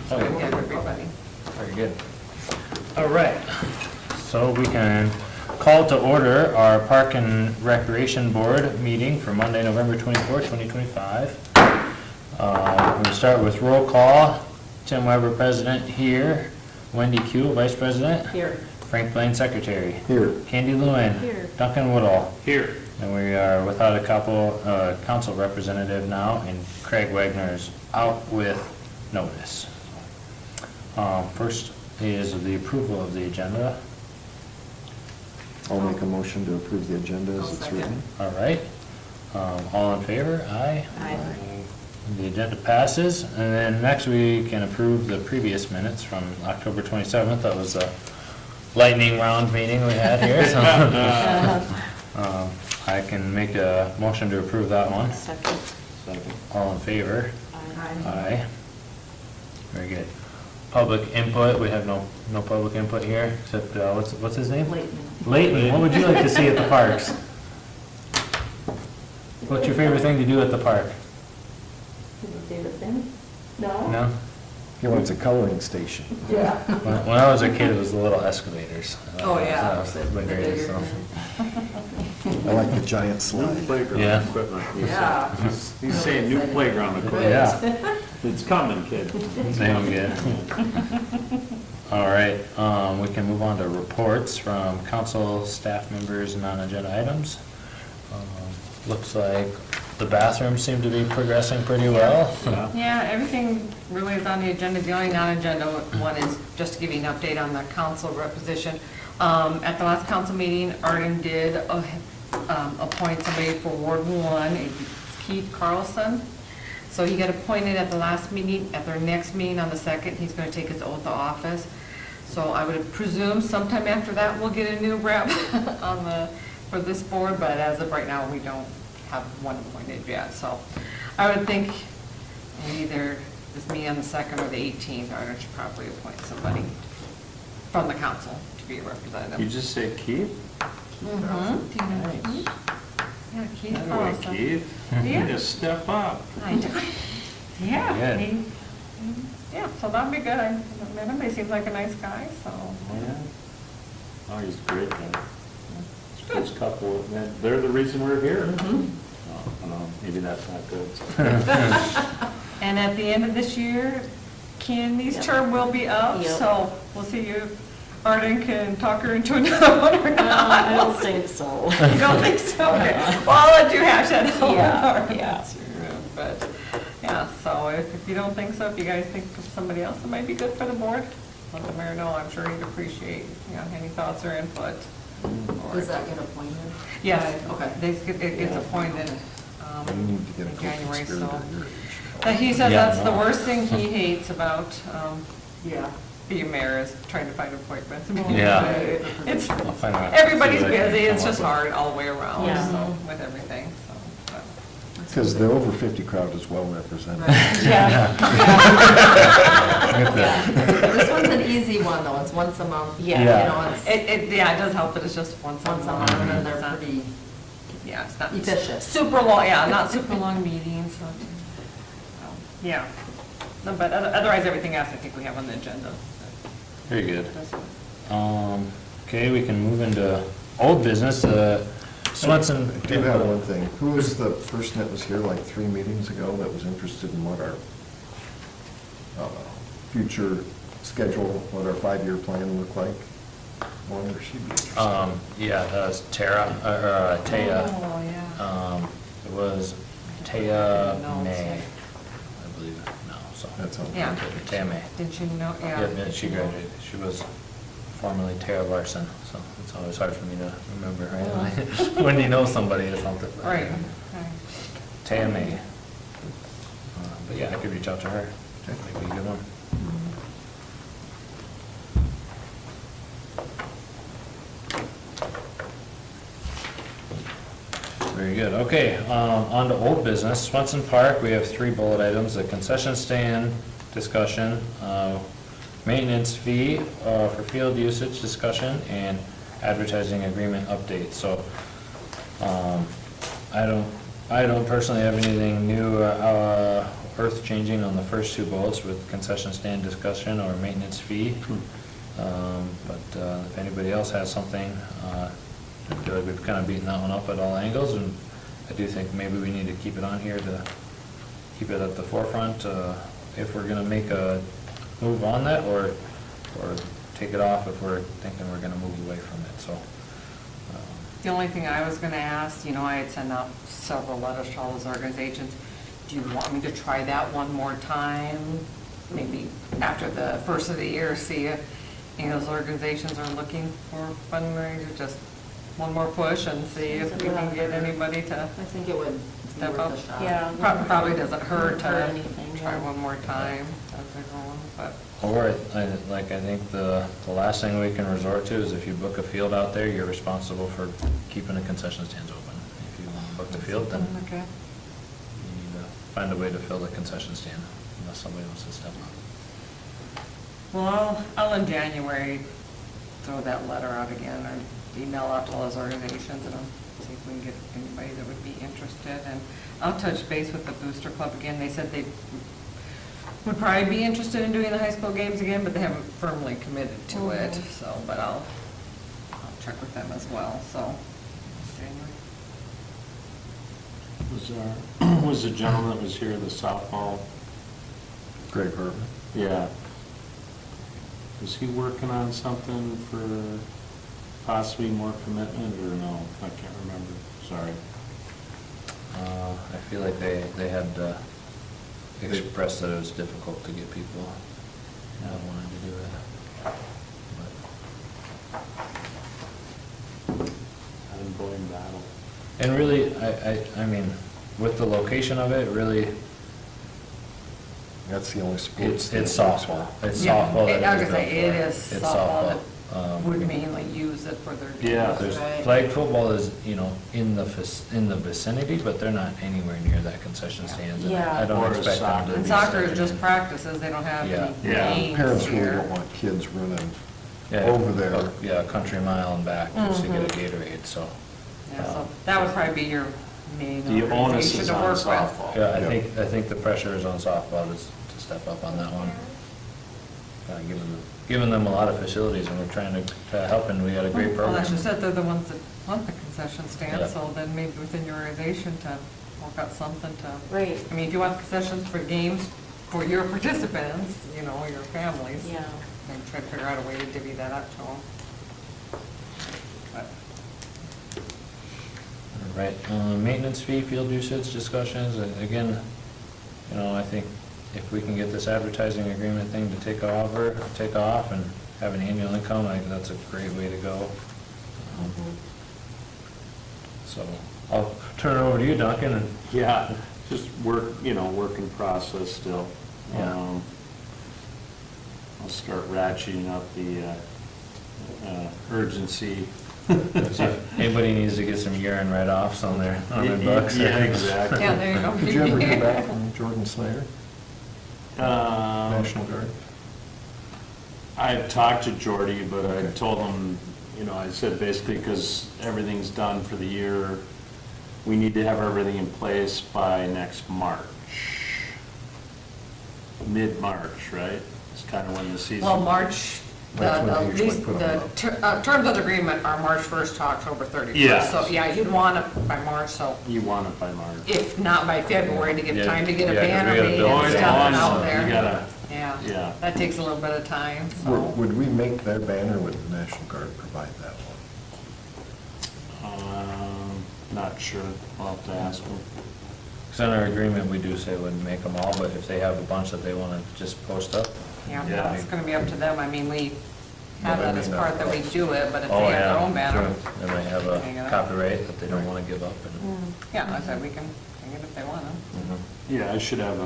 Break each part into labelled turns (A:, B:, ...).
A: So we have everybody.
B: Very good. All right, so we can call to order our Park and Recreation Board meeting for Monday, November 24, 2025. We'll start with roll call. Tim Weber, President, here. Wendy Kuehl, Vice President.
A: Here.
B: Frank Blaine, Secretary.
C: Here.
B: Kandi Lewin.
A: Here.
B: Duncan Woodhull.
D: Here.
B: And we are without a council representative now, and Craig Wagner is out with notice. First is the approval of the agenda.
C: I'll make a motion to approve the agenda
A: I'll
C: as it's
A: second.
C: written.
B: All right. All in favor? Aye.
A: Aye.
B: The agenda passes, and then next we can approve the previous minutes from October 27th. That was a lightning round meeting we had here. So, I can make a motion to approve that one.
A: Second.
D: Second.
B: All in favor?
A: Aye.
B: Aye. Very good. Public input, we have no public input here, except, what's his name? Leighton, what would you like to see at the parks? What's your favorite thing to do at the park?
A: Favorite thing? No?
B: No?
C: He wants a coloring station.
A: Yeah.
B: When I was a kid, it was the little excavators.
A: Oh, yeah.
B: That was the greatest, so.
C: I like the giant slide.
D: Playground
B: Yeah.
D: equipment.
A: Yeah.
D: He's saying new playground equipment.
B: Yeah,
D: It's coming, kid.
B: same good. All right, we can move on to reports from council, staff members, non-agenda items. Looks like the bathrooms seem to be progressing pretty well.
D: Yeah.
E: Yeah, everything really is on the agenda. The only non-agenda one is just to give you an update on the council rep position. At the last council meeting, Arden did appoint somebody for Ward 1, it's Keith Carlson. So he got appointed at the last meeting. At their next meeting on the 2nd, he's going to take his oath of office. So I would presume sometime after that, we'll get a new rep for this board, but as of right now, we don't have one appointed yet. So I would think either this meeting on the 2nd or the 18th, Arden should probably appoint somebody from the council to be a representative.
D: You just say Keith?
E: Mhm. Do you know
D: Nice.
E: Keith? Yeah, Keith
D: Anyway,
E: Carlson.
D: Keith, you
E: Yeah.
D: need to step up.
E: I do. Yeah,
B: Good.
E: yeah, so that'd be good. I met him, he seems like a nice guy, so.
D: Yeah. Oh, he's a great guy. First couple, they're the reason we're here.
E: Mhm.
D: Oh, no, maybe that's not good.
E: And at the end of this year, Candy's
A: Yep.
E: term will be up,
A: Yep.
E: so we'll see if Arden can talk her into another one or not.
A: I don't think so.
E: You don't think so? Okay. Well, I'll let you hash that out.
A: Yeah, yeah.
E: But, yeah, so if you don't think so, if you guys think of somebody else that might be good for the board, let the mayor know. I'm sure he'd appreciate, any thoughts or input.
A: Does that get appointed?
E: Yes,
A: Okay.
E: it gets appointed
C: We need to get a
E: in January,
C: co-conspirator
E: so.
C: here.
E: But he says
B: Yeah,
E: that's the
B: no.
E: worst thing he hates about
A: Yeah.
E: being mayor is trying to find appointments.
B: Yeah.
E: It's,
B: I'll find out.
E: everybody's
B: See what I can
E: busy, it's
B: come
E: just
B: up
E: hard all the way around,
A: Yeah.
E: so, with everything, so. but-
C: Because the over 50 crowd is well represented.
A: Yeah.
B: with.
A: This one's an easy one, though. It's once a month.
E: Yeah.
A: You
B: Yeah.
A: know, it's
E: It does help that it's just once a
A: once a
E: month.
A: month, and
E: It's
A: they're
E: not-
A: pretty
E: Yeah, it's not
A: efficient.
E: super long, yeah, not super long meetings, so, yeah. No, but otherwise, everything else I think we have on the agenda.
B: Very good. Okay, we can move into old business, Swenson.
C: I do have one thing. Who was the person that was here like 3 meetings ago that was interested in what our future schedule, what our 5-year plan looked like? I wonder if she'd be interested.
B: Yeah, that was Tara, or Taya.
E: Oh, yeah.
B: It was Taya
E: No, it's
B: May,
E: like-
B: I believe, no, so.
C: That sounds
E: Yeah.
C: good.
B: Taya May.
E: Didn't you know, yeah.
B: Yep, and she graduated. She was formerly Tara Larson, so it's always hard for me to remember, right? When you know somebody or something.
E: Right. Okay.
B: Taya May. But yeah, I could reach out to her.
C: Okay.
B: Might be a good one. Very good. Okay, on to old business. Swenson Park, we have 3 bullet items: the concession stand discussion, maintenance fee for field usage discussion, and advertising agreement update. So, I don't personally have anything new earth-changing on the first two bullets with concession stand discussion or maintenance fee. But if anybody else has something, I feel like we've kind of beaten that one up at all angles, and I do think maybe we need to keep it on here to keep it at the forefront, if we're gonna make a move on that, or take it off if we're thinking we're gonna move away from it, so.
E: The only thing I was gonna ask, I had sent out several letters to all those organizations. Do you want me to try that one more time? Maybe after the first of the year, see if any of those organizations are looking for fundraisers, just one more push and see if we can get anybody to
A: I think it would be
E: step
A: worth
E: up.
A: a shot.
F: Yeah.
E: Probably doesn't hurt
F: Hurt
E: to
F: anything,
E: try
F: yeah.
E: one more time as they're going, but.
B: Or, I think the last thing we can resort to is if you book a field out there, you're responsible for keeping the concession stands open. If you book the field, then
E: Okay.
B: you need to find a way to fill the concession stand, unless somebody wants to step up.
E: Well, I'll in January throw that letter out again, or email out to all those organizations, and see if we can get anybody that would be interested. And I'll touch base with the Booster Club again. They said they would probably be interested in doing the high school games again, but they haven't firmly committed to it, so, but I'll check with them as well, so. January.
D: Was the gentleman that was here, the softball?
C: Greg Herb.
D: Yeah. Is he working on something for possibly more commitment, or no? I can't remember, sorry.
B: I feel like they had expressed that it was difficult to get people not wanting to do it.
D: Ongoing battle.
B: And really, I mean, with the location of it, really,
C: That's the only sports.
B: it's softball. It's
E: Yeah,
B: softball. that
E: I was
B: it's
E: gonna say, it
B: built
E: is
B: for. It's
E: softball that
B: softball.
E: would mainly use it for their games.
D: Yeah,
B: There's,
A: Right.
B: flag football is, in the vicinity, but they're not anywhere near that concession stands. and
F: Yeah.
B: I don't
D: Or
B: expect them
D: soccer.
B: to
E: And
B: be
E: soccer is
B: stepping
E: just
B: in.
E: practices, they don't have
B: Yeah.
E: any
D: Yeah.
E: games
C: Parents really
E: here.
C: don't want kids running
B: Yeah,
C: over there.
B: Yeah, a country mile and back just to get a Gatorade, so.
E: Yeah, so that would probably be your main
D: The onus
E: organization
D: is
E: to
D: on
E: work with.
D: softball.
B: Yeah, I
C: Yeah.
B: think the pressure is on softball to step up on that one. Giving them a lot of facilities, and we're trying to help, and we got a great
E: Well,
B: program.
E: as you said, they're the ones that want the concession stand,
B: Yeah.
E: so then maybe within your organization to work out something to.
F: Right.
E: I mean, if you want concessions for games for your participants, your families.
F: Yeah.
E: Then try to figure out a way to divvy that up to them. But
B: All right, maintenance fee, field usage discussions, again, I think if we can get this advertising agreement thing to take off and have an annual income, I think that's a great way to go. So, I'll turn it over to you, Duncan, and
D: Yeah, just work in process still.
B: Yeah.
D: I'll start ratcheting up the urgency.
B: see if anybody needs to get some urine write-offs on their bucks.
D: Yeah, exactly.
E: Yeah, there you go.
C: Did you ever hear back from Jordan Snyder,
D: Um,
C: National Guard?
D: I've talked to Jordy, but I told him, I said basically because everything's done for the year, we need to have everything in place by next March. Mid-March, right? It's kind of when the season.
E: Well, March,
C: That's when they usually
E: least,
C: put them up.
E: terms of the agreement are March 1st to October 31st.
D: Yeah.
E: So, yeah, you'd want it by March, so
D: You want it by March.
E: if not by February, to give
B: Yeah,
E: time to get a
B: yeah, 'cause we
E: banner
B: gotta
E: made
B: build
E: and
B: it.
E: stuff
B: Oh,
E: out
B: so
E: there.
D: You gotta,
E: Yeah,
D: yeah.
E: that takes a little bit of time, so.
C: Would we make their banner, would the National Guard provide that one?
D: Not sure. I'll have to ask him.
B: Because in our agreement, we do say we'd make them all, but if they have a bunch that they want to just post up.
E: Yeah,
D: Yeah.
E: it's gonna be up to them. I mean, we have
C: Well,
E: that
C: they
E: as
C: may
E: part
C: not.
E: that we do it, but if
B: Oh,
E: they have their
B: yeah,
E: own banner.
B: They might have
E: Hang it
B: a
E: up.
B: copyright that they don't want to give up. and-
E: Yeah, I said we can hang it if they want to.
B: Mhm.
D: Yeah, I should have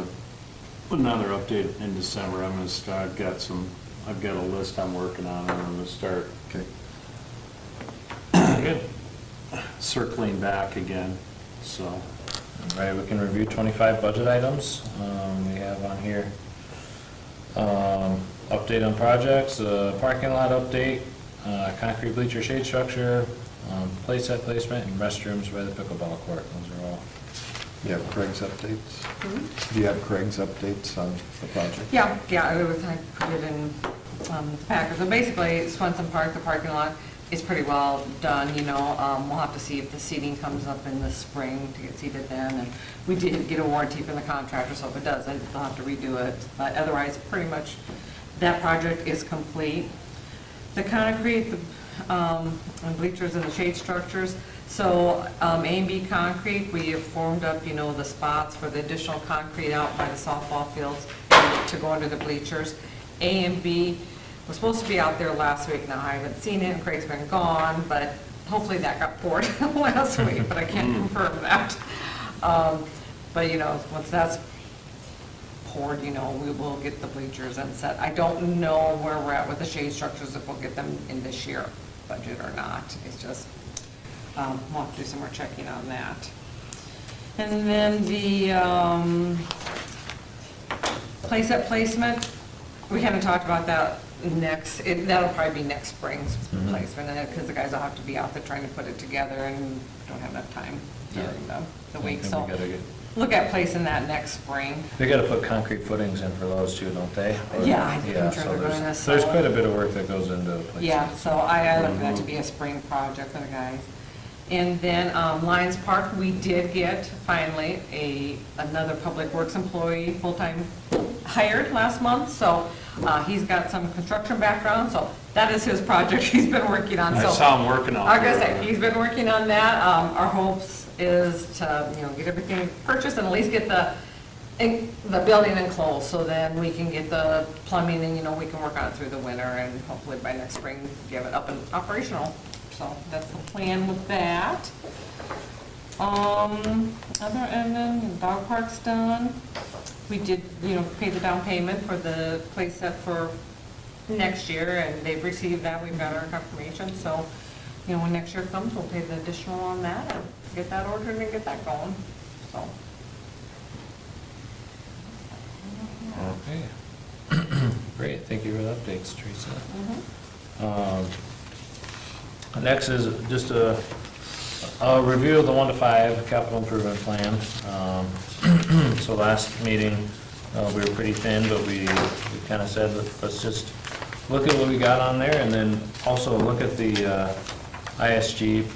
D: another update in December. I'm gonna start, I've got a list I'm working on, and I'm gonna start
C: Okay.
B: Good.
D: circling back again, so.
B: All right, we can review 25 budget items. We have on here, update on projects, parking lot update, concrete bleacher shade structure, playset placement, and restrooms by the pickleball court. Those are all
C: You have Craig's updates?
E: Hmm?
C: Do you have Craig's updates on the project?
E: Yeah, I put it in the packet. So basically, Swenson Park, the parking lot, is pretty well done, you know. We'll have to see if the seating comes up in the spring to get seated then. And we did get a warranty from the contractor, so if it doesn't, they'll have to redo it. But otherwise, pretty much, that project is complete. The concrete, and bleachers and the shade structures. So A and B concrete, we have formed up, you know, the spots for the additional concrete out by the softball fields to go under the bleachers. A and B was supposed to be out there last week. Now, I haven't seen it, and Craig's been gone, but hopefully that got poured last week, but I can't confirm that. But, you know, once that's poured, you know, we will get the bleachers and set. I don't know where we're at with the shade structures, if we'll get them in this year budget or not. It's just, we'll have to do some more checking on that. And then the playset placement, we haven't talked about that that'll probably be next spring's placement, because the guys will have to be out there trying to put it together and don't have enough time during the week.
B: And
E: So
B: we gotta
E: look at placing that next spring.
B: They gotta put concrete footings in for those too, don't they?
E: Yeah, I'm sure
B: Yeah,
E: they're
B: so
E: doing
B: there's
E: this,
B: there's
E: so-
B: quite a bit of work that goes into the place.
E: Yeah, so I look at that to be a spring project for the guys. And then Lions Park, we did get finally another Public Works employee, full-time hired last month. So he's got some construction background, so that is his project he's been working on.
D: I
E: So
D: saw him working on it.
E: like I said, he's been working on that. Our hopes is to, you know, get everything purchased and at least get the building enclosed, so then we can get the plumbing and, you know, we can work on it through the winter and hopefully by next spring get it up and operational. So that's the plan with that. And then the dog park's done. We did, you know, pay the down payment for the place set for next year, and they've received that. We've got our confirmation, so, you know, when next year comes, we'll pay the additional on that and get that ordered and get that going, so.
B: Okay. Great, thank you for the updates, Teresa. Next is just a review of the 1 to 5 capital improvement plan. So last meeting, we were pretty thin, but we kind of said, let's just look at what we got on there, and then also look at the ISG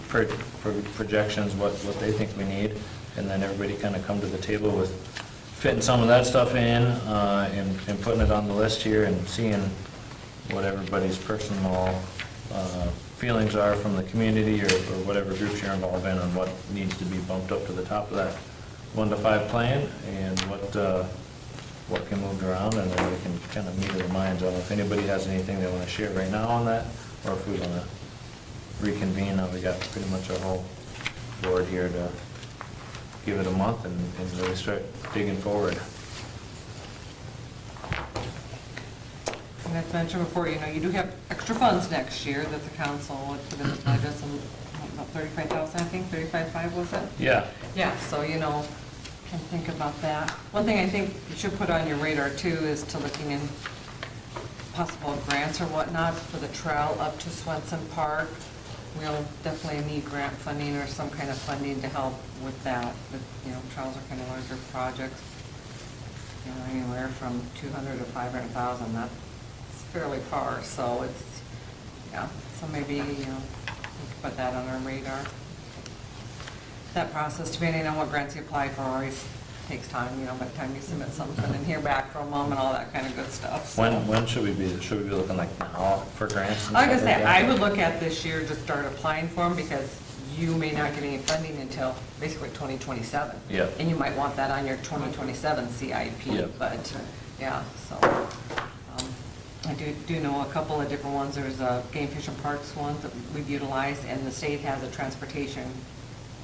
B: projections, what they think we need, and then everybody kind of come to the table with fitting some of that stuff in, and putting it on the list here, and seeing what everybody's personal feelings are from the community, or whatever groups you're involved in, on what needs to be bumped up to the top of that 1 to 5 plan, and what can move around, and then we can kind of meet of the minds. I don't know if anybody has anything they want to share right now on that, or if we want to reconvene. We got pretty much our whole board here to give it a month and really start digging forward.
E: And as mentioned before, you know, you do have extra funds next year that the council would put in the budget, some, about 35,000, I think, 35.5 was it?
B: Yeah.
E: Yeah, so, you know, can think about that. One thing I think you should put on your radar too is to looking in possible grants or whatnot for the trail up to Swenson Park. We'll definitely need grant funding or some kind of funding to help with that. But, you know, trails are kind of larger projects. You know, anywhere from 200 to 500,000, that's fairly far, so it's, yeah, so maybe, you know, we could put that on our radar. That process, depending on what grants you apply for, always takes time, you know, by the time you submit something and hear back from them and all that kind of good stuff. So.
B: When should we be looking like now for grants? And
E: Like I
B: stuff
E: said,
B: that?
E: I would look at this year to start applying for them, because you may not get any funding until basically 2027.
B: Yep.
E: And you might want that on your 2027 CIP.
B: Yep.
E: But, yeah, so, I do know a couple of different ones. There's Game Fish and Parks ones that we've utilized, and the state has a transportation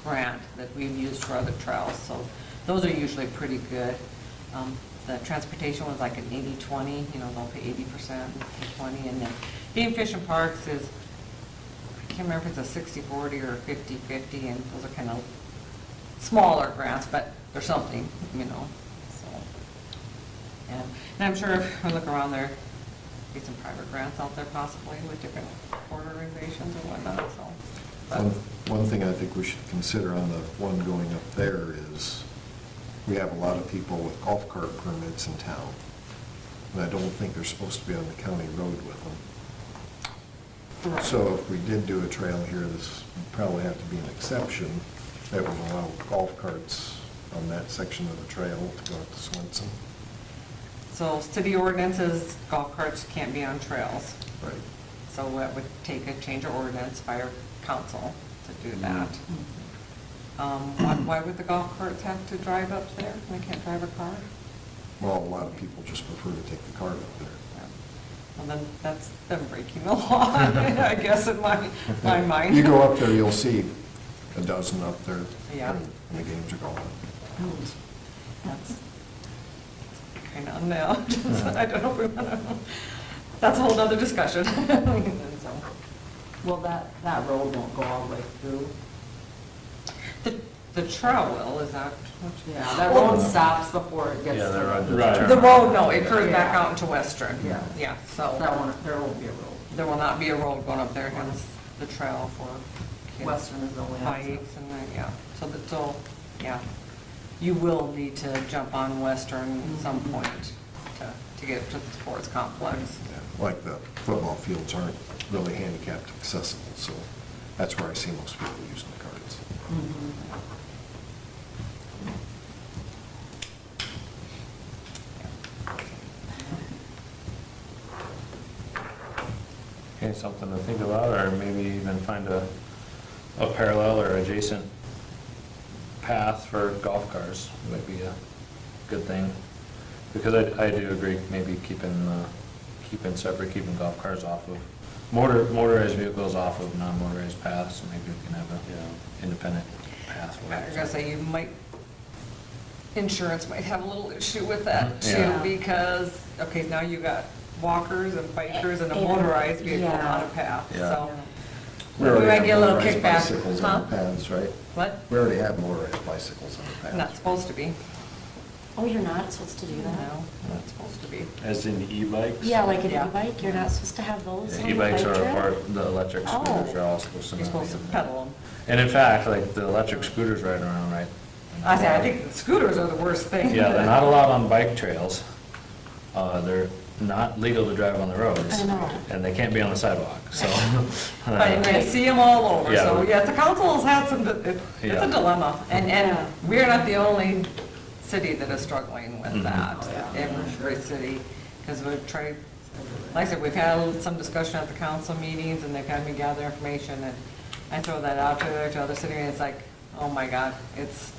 E: grant that we've used for other trails, so those are usually pretty good. The transportation was like an 80-20, you know, they'll pay 80% and 20, and then Game Fish and Parks is, I can't remember if it's a 60-40 or 50-50, and those are kind of smaller grants, but they're something, you know, so. And I'm sure if we look around there, be some private grants out there possibly with different port organizations or whatnot, so. But
C: One thing I think we should consider on the one going up there is we have a lot of people with golf cart permits in town. And I don't think they're supposed to be on the county road with them. So if we did do a trail here, this would probably have to be an exception that would allow golf carts on that section of the trail to go up to Swenson.
E: So city ordinances, golf carts can't be on trails.
C: Right.
E: So that would take a change of ordinance by our council to do that. Why would the golf carts have to drive up there? They can't drive a car?
C: Well, a lot of people just prefer to take the cart up there.
E: Yeah. Well, then that's them breaking the law, I guess, in my mind.
C: You go up there, you'll see a dozen up there.
E: Yeah.
C: And the games are going on.
E: That's kind of unknown. I don't know if we want to, that's a whole other discussion. And so,
A: Well, that road won't go all the way through.
E: the trail will, is that what you?
A: Yeah, that road stops before it gets
B: Yeah,
A: to
B: the road
A: the.
B: does
D: Right.
E: The road, no, it curves back
A: Yeah.
E: out into Western.
A: Yeah.
E: Yeah, so
A: There won't be a road.
E: there will not be a road going up there, hence the trail for kids.
A: Western is the only access.
E: Bikes and then, yeah, yeah. You will need to jump on Western at some point to get to the sports complex.
C: Yeah, like the football fields aren't really handicapped accessible, so that's where I see most people using the carts.
B: Okay, something to think about, or maybe even find a parallel or adjacent path for golf cars might be a good thing. Because I do agree, maybe keeping keeping golf cars off of, motorized vehicles off of non-motorized paths, maybe we can have a independent path. for
E: I
B: it.
E: was gonna say, insurance might have a little issue with that too,
B: Yeah.
E: because, okay, now you got walkers and bikers and a
F: And-
E: motorized vehicle
F: yeah.
E: on a path,
B: Yeah.
E: so.
C: We already
E: might
C: have
E: get a little
C: motorized
E: kickback.
C: Bicycles on the
E: Huh?
C: paths, right?
E: What?
C: We already have motorized bicycles on the paths.
E: Not supposed to be.
F: Oh, you're not supposed to do that?
E: No, not supposed to be.
D: As in e-bikes?
F: Yeah, like an
E: Yeah.
F: e-bike, you're not supposed to have those on the
B: E-bikes
F: bike
B: or
F: trail?
B: the electric
F: Oh.
B: scooters are all supposed to.
E: You're
B: not
E: supposed to
B: be in
E: pedal
B: there.
E: them.
B: And in fact, like the electric scooters riding around, right?
E: I say, I think the scooters are the worst thing.
B: Yeah, they're not allowed on bike trails. They're not legal to drive on the roads.
F: I know.
B: And they can't be on the sidewalk, so.
E: But you see them all over,
B: Yeah.
E: so yes, the council has had some, it's
B: Yeah.
E: a dilemma. And
F: Yeah.
E: we're not the only city that is struggling with
B: Mhm.
E: that.
A: Oh, yeah.
E: Every city, because we've tried, like I said, we've had some discussion at the council meetings, and they've had me gather information, and I throw that out there to other cities, and it's like, oh my God, it's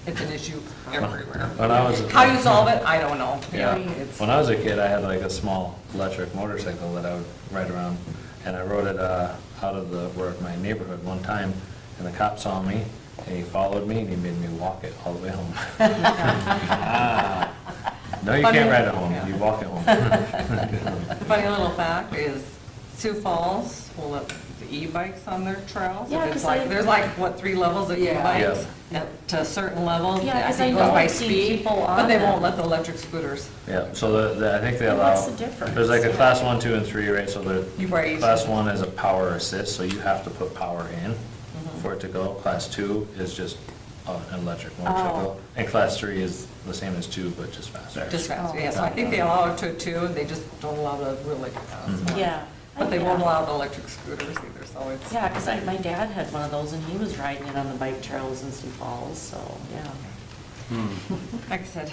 E: an issue everywhere.
B: When I was.
E: How you solve it, I don't know.
B: Yeah,
E: It's-
B: when I was a kid, I had like a small electric motorcycle that I would ride around, and I rode it out of my neighborhood one time, and the cop saw me, and he followed me, and he made me walk it all the way home. No, you
E: Funny-
B: can't ride it home,
E: yeah.
B: you walk it home.
E: Funny little fact is Sioux Falls will let the e-bikes on their trails.
F: Yeah,
E: It's
F: 'cause
E: like,
F: I-
E: there's like, what, 3 levels of
A: Yeah.
E: e-bikes? To a certain level,
F: Yeah,
E: I
F: 'cause
E: think
F: I
E: goes
F: know
E: by
F: I've seen
E: speed,
F: people on
E: but they
F: them.
E: won't let the electric scooters.
B: Yeah, so I think they
F: And
B: allow.
F: what's the difference?
B: There's like a
F: Yeah.
B: class 1, 2, and 3, right, so
E: You right.
B: class 1 is a power assist, so you have to put power in
E: Mm-hmm.
B: for it to go. Class 2 is just an electric motorcycle, and class 3 is the same as 2, but just faster.
E: Just fast,
F: Oh.
E: yeah, so I think they allow it to 2, and they just don't allow the really fast
B: Mhm.
E: ones.
F: Yeah.
E: But they
F: Yeah.
E: won't allow the electric scooters either, so it's.
F: Yeah, because my dad had one of those and he was riding it on the bike trails in Sioux Falls, so, yeah.
E: Like I said,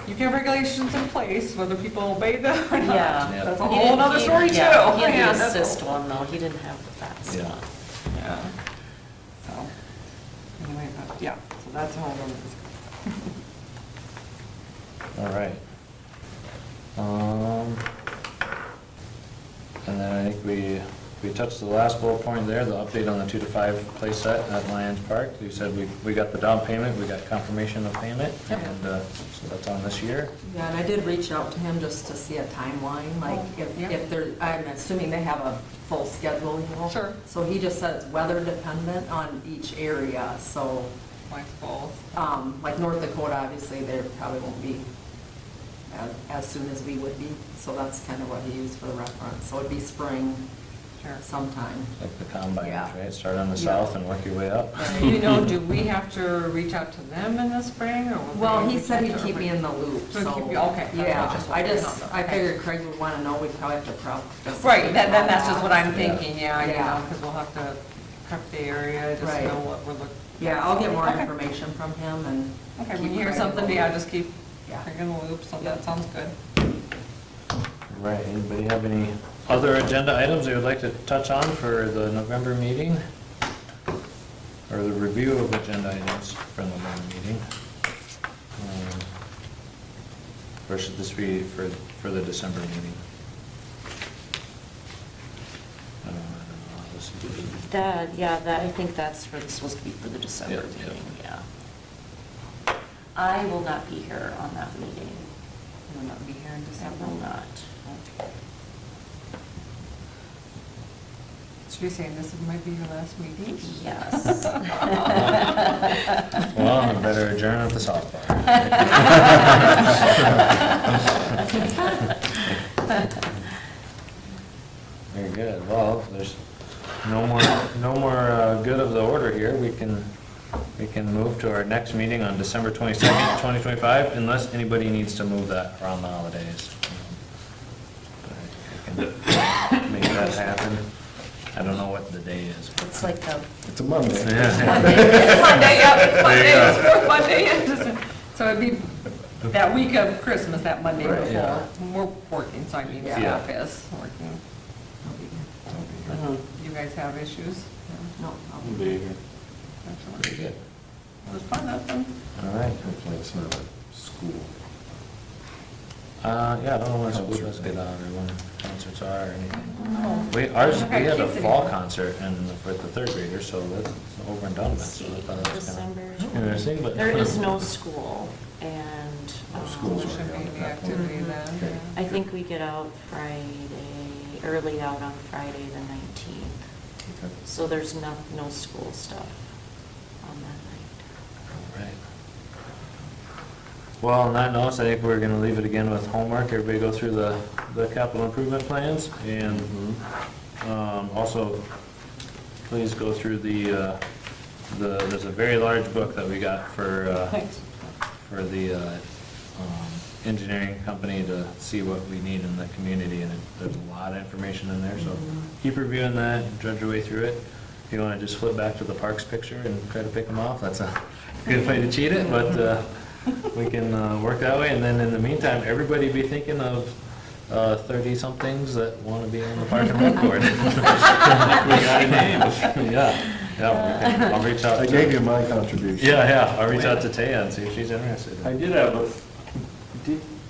E: you can have regulations in place, whether people obey them or not.
F: Yeah.
E: That's a
F: He
E: whole
F: didn't-
E: other
F: he-
E: story too.
F: yeah, He
E: Yeah,
F: had the
E: that's a-
F: assist one though, he didn't have the fast
B: Yeah.
F: one.
E: Yeah. So, anyway, but, yeah, so that's a whole other discussion.
B: All right. And then I think we touched the last bullet point there, the update on the 2 to 5 play set at Lions Park. You said we got the down payment, we got confirmation of payment,
A: Yep.
B: and so that's on this year.
A: Yeah, and I did reach out to him just to see a timeline, like
E: Yeah.
A: if they're, I'm assuming they have a full schedule, you know?
E: Sure.
A: So he just said it's weather dependent on each area, so,
E: Like both.
A: like North Dakota, obviously, they probably won't be as soon as we would be, so that's kind of what he used for the reference, so it'd be spring
E: Sure.
A: sometime.
B: Like the combines,
A: Yeah.
B: right? Start on the
A: Yeah.
B: south and work your way up.
E: Do you know, do we have to reach out to them in the spring, or? will
A: Well,
E: they
A: he
E: reach
A: said
E: out
A: he'd
E: to
A: keep me in
E: everybody?
A: the loop,
E: So
A: so.
E: keep you- okay, that's
A: Yeah,
E: just
A: I
E: what
A: just,
E: we know.
A: I
E: Okay.
A: figured Craig would wanna know, we'd probably have to just
E: Right, then that's
A: all
E: just what
A: that.
E: I'm thinking, yeah, you know,
A: Yeah.
E: because we'll have to prep the area, just
A: Right.
E: know what we're looking.
A: Yeah, I'll get more
E: Okay.
A: information from him and.
E: Okay,
A: keep
E: when you hear
A: Craig
E: something,
A: involved.
E: yeah, just keep
A: Yeah.
E: Craig in the loop, so that sounds good.
B: Right, anybody have any other agenda items they would like to touch on for the November meeting? Or the review of agenda items for the November meeting? Or should this be for the December meeting? I don't know, this is-
F: That, yeah, that, I think that's supposed to be for the December
B: Yep, yep.
F: meeting, yeah. I will not be here on that meeting.
E: You will not be here in
F: I
E: December.
F: will not.
E: Should we say this might be your last meeting?
F: Yes.
B: Well, I better adjourn at the softball. Very good. Well, if there's no more good of the order here. We can move to our next meeting on December 22nd, 2025, unless anybody needs to move that around the holidays. We can make that happen. I don't know what the day is. but-
F: It's like the,
C: It's a Monday.
B: Yeah.
E: It's Monday, yeah, it's Monday,
B: There you
E: it's
B: go.
E: fourth Monday. So it'd be that week of Christmas, that Monday
B: Right,
E: before.
B: yeah.
E: We're working, so I mean,
B: Yeah.
E: staff is working.
F: mhm.
E: You guys have issues?
A: No, I'll
D: I'll
A: be-
D: be here.
B: Very good.
E: It was fun, that's fun.
B: All right.
C: Hopefully it's not a school.
B: Yeah, I don't know when school does get out or when concerts are or anything.
E: Oh.
B: We
E: Okay,
B: had a
E: kids
B: fall
E: anymore.
B: concert for the third graders, so that's over and done with, so I thought that was kind
F: December.
B: of interesting, but.
F: There is no school, and
C: schools
E: There
C: are
E: should
C: out
E: be
C: at
E: the
C: that point.
E: activity then.
C: Okay.
E: yeah.
F: I think we get out early out on Friday the 19th.
C: Okay.
F: So there's no school stuff on that night.
B: Right. Well, on that note, I think we're gonna leave it again with homework. Everybody go through the capital improvement plans, and also, please go through there's a very large book that we got for the engineering company to see what we need in the community, and there's a lot of information in there, so keep reviewing that, drudge your way through it. If you wanna just flip back to the parks picture and try to pick them off, that's a good way to cheat it, but we can work that way, and then in the meantime, everybody be thinking of 30-somethings that wanna be on the park and rec board.
D: We got a name.
B: Yeah, I'll reach out.
C: I gave you my contribution.
B: Yeah, I'll reach out to Taya and see if she's interested.
D: I did have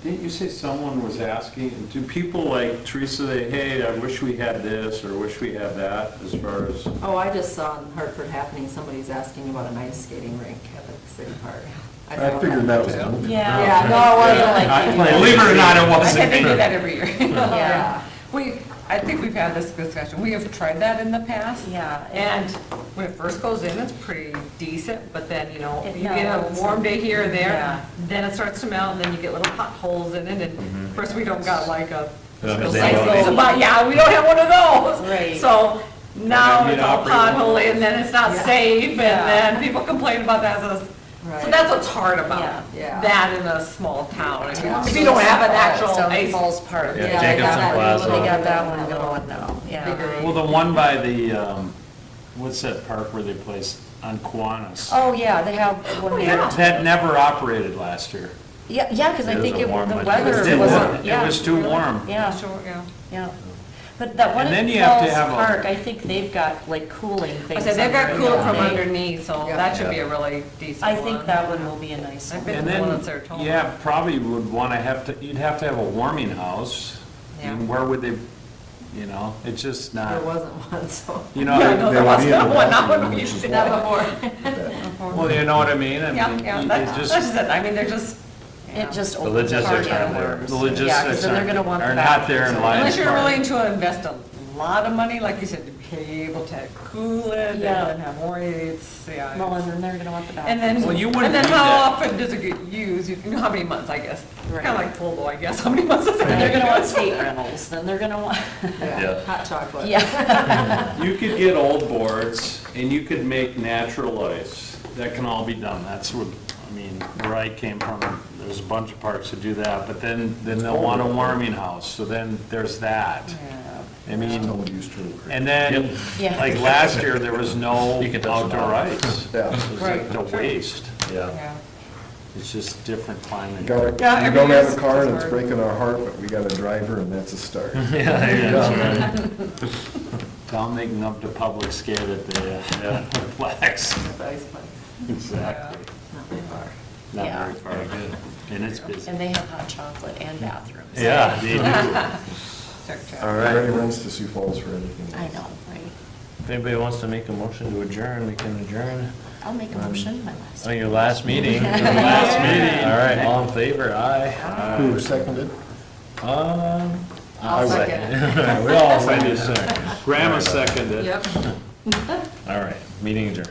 D: didn't you say someone was asking, do people like Teresa say, hey, I wish we had this, or wish we had that, as far as?
A: Oh, I just saw in Hartford Happening, somebody's asking about an ice skating rink at the city park.
C: I
A: saw
C: figured that was.
F: Yeah.
A: Yeah, no, it wasn't.
D: Believe it or not, it
E: I said
D: wasn't.
E: they do that every year.
A: Yeah.
E: I think we've had this discussion. We have tried that in the past.
F: Yeah.
E: And when it first goes in, it's pretty decent, but then, you know,
F: It
E: you get a
F: melts.
E: warm day here or there,
F: Yeah.
E: then it starts to melt, and then you get little potholes in it, and of course, we don't got like a,
B: We don't have
E: we
B: a
E: don't have one of those.
F: Right.
E: So now
D: Maybe
E: it's all
D: operate one of
E: pothole, and then it's not
A: Yeah.
E: safe, and
F: Yeah.
E: then people complain about that, so
A: Right.
E: that's what's hard
F: Yeah.
E: about
A: Yeah.
E: that in a small town.
A: Yeah.
E: If you don't have an actual ice.
F: Falls Park.
B: Yeah,
A: Yeah, they
B: Jacobson
A: got that
B: Plaza.
A: little-
F: They got that one going now, yeah.
A: Bigger.
D: Well, the one by the, what's that park where they place on Kiwanis?
F: Oh, yeah, they have one there.
E: yeah.
D: That never operated last year.
F: Yeah, because I
B: It was
F: think
B: a warm
F: the
B: winter.
F: weather
D: It didn't
F: wasn't,
D: work.
F: yeah.
D: It was too warm.
F: Yeah,
E: Sure, yeah.
F: yeah. But that one
D: And then
F: at
D: you have to
F: Falls
D: have a-
F: Park, I think they've got like cooling
E: I
F: things.
E: said, they've got
F: under it,
E: cooler
F: don't
E: from
F: they?
E: underneath, so
A: Yeah.
E: that should be a really decent one.
F: I think that one will be a nice
E: I've
F: one.
E: been-
D: And
E: the one
D: then,
E: that's there told
D: yeah,
E: me.
D: probably would want to you'd have to have a warming house.
E: Yeah.
D: And where would they, you know, it's just
A: There
D: not,
A: wasn't one, so.
D: you know,
E: Yeah, no,
C: They
E: there
C: would
E: was
C: be
E: no
C: in the
E: one, not
C: bathroom,
E: one we
C: which
E: used
C: is
E: to have
C: why.
E: before.
D: well, you know what I mean? I
E: Yeah,
D: mean,
E: yeah,
D: it
E: that's
D: just,
E: just it, I mean, they're just,
F: It just
B: The
F: opens up
B: logistics
F: our
B: aren't there.
F: doors.
D: the
F: Yeah,
D: logistics
F: because then they're gonna want the
D: are not there in
F: bathrooms.
D: line.
E: unless you're
D: Park.
E: willing to invest a lot of money, like you said, to be able to cool it and
F: Yeah.
E: then have more, yeah.
F: Well, and then they're gonna want the
E: And
F: bathrooms.
E: then,
D: Well, you
E: and
D: wouldn't
E: then
D: need
E: how
D: that.
E: often does it get used? You know, how many months, I guess.
F: Right.
E: Kind of like Polo, I guess. How many months does it
F: And they're
E: get
F: gonna want
E: used?
F: skate rentals, then they're gonna want,
D: Yeah.
A: Hot chocolate.
F: yeah.
D: You could get old boards, and you could make natural ice. That can all be done. That's what, I mean, where I came from, there's a bunch of parks that do that, but then they'll want a warming house, so then there's that. I mean,
C: No use to.
D: and then,
F: Yeah.
D: like last year, there was no
B: You could touch it
D: outdoor
B: out.
D: ice.
C: Yeah.
D: It was
E: Right.
D: like the waste.
B: Yeah.
E: Yeah.
D: It's just different climate.
C: Yeah,
E: Yeah,
C: we
E: every
C: don't have
E: year's
C: a car and
E: just
C: it's
E: hard.
C: breaking our heart, but we got a driver and that's a start.
B: Yeah, that's right.
D: Tom making up to public skate at the flags.
A: The ice place.
D: Exactly.
A: Not very far.
D: Not
F: Yeah.
D: very far. And it's busy.
F: And they have hot chocolate and bathrooms.
B: Yeah.
D: They do.
E: Check, check.
B: All
C: Everybody
B: right.
C: runs to Sioux Falls for anything.
F: I know, right?
B: If anybody wants to make a motion to adjourn, we can adjourn.
F: I'll make a motion, my last.
B: On your last meeting.
D: Last meeting.
B: All right, all in favor? Aye.
C: Who seconded?
A: I'll second.
B: We all
D: Wendy
B: second.
D: seconded. Grandma seconded.
A: Yep.
B: All right, meeting adjourned.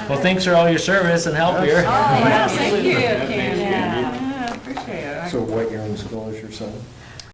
B: Well, thanks for all your service and help here.
E: Oh, yeah, thank you,
D: Thanks,
E: Candy.
D: Candy.
E: Yeah, appreciate it.
C: So what year in school is your son?